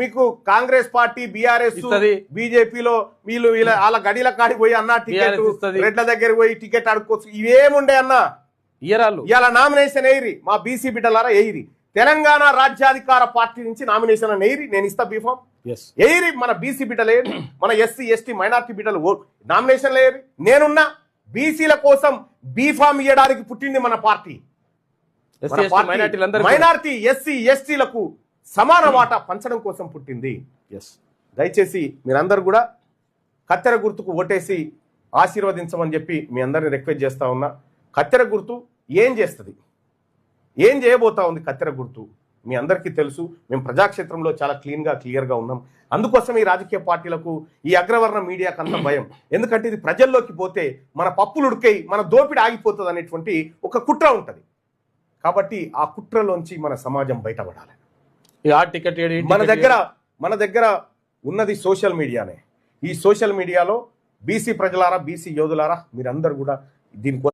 మీకు Congress party BRS బీజేపీలో వీళ్ళు వాళ్ళ గడిల కాడికి పోయి అన్న టికెట్ రెడ్ల దగ్గర పోయి టికెట్ అడుక్కోవచ్చు ఇవేముండే అన్న ఇవాళ నామినేషన్ ఎయిరి మా బీసీ బిడ్డలారా ఎయిరి తెలంగాణ రాజ్యాధికార పార్టీ నుంచి నామినేషన్ ఎయిరి నేను ఇస్తా బీఫామ్ ఎయిరి మన బీసీ బిడ్డలు ఏరి మన ఎస్సీ ఎస్టీ మైనార్టీ బిడ్డలు నామినేషన్లు ఏరి నేనున్నా బీసీల కోసం బీఫామ్ ఇవ్వడానికి పుట్టింది మన పార్టీ మైనార్టీ ఎస్సీ ఎస్టీలకు సమాన వాటా పంచడం కోసం పుట్టింది దయచేసి మీరందరూ కూడా కత్తెర గుర్తుకు ఓటేసి ఆశీర్వదించమని చెప్పి మీ అందరిని రిక్వెస్ట్ చేస్తా ఉన్నా కత్తెర గుర్తు ఏం చేస్తుంది ఏం చేయబోతా ఉంది కత్తెర గుర్తు మీ అందరికీ తెలుసు మేము ప్రజాక్షేత్రంలో చాలా క్లియర్గా ఉన్నాం అందుకోసం ఈ రాజకీయ పార్టీలకు ఈ అగ్రవర్ణ మీడియాకు అంత భయం ఎందుకంటే ఇది ప్రజల్లోకి పోతే మన పప్పులు ఉడికై మన దోపిడి ఆగిపోతుంది అనేటువంటి ఒక కుట్ర ఉంటుంది కాబట్టి ఆ కుట్రలోంచి మన సమాజం బయటపడాలి మన దగ్గర ఉన్నది సోషల్ మీడియానే ఈ సోషల్ మీడియాలో బీసీ ప్రజలారా బీసీ యోధులారా మీరందరూ కూడా దీనికోసం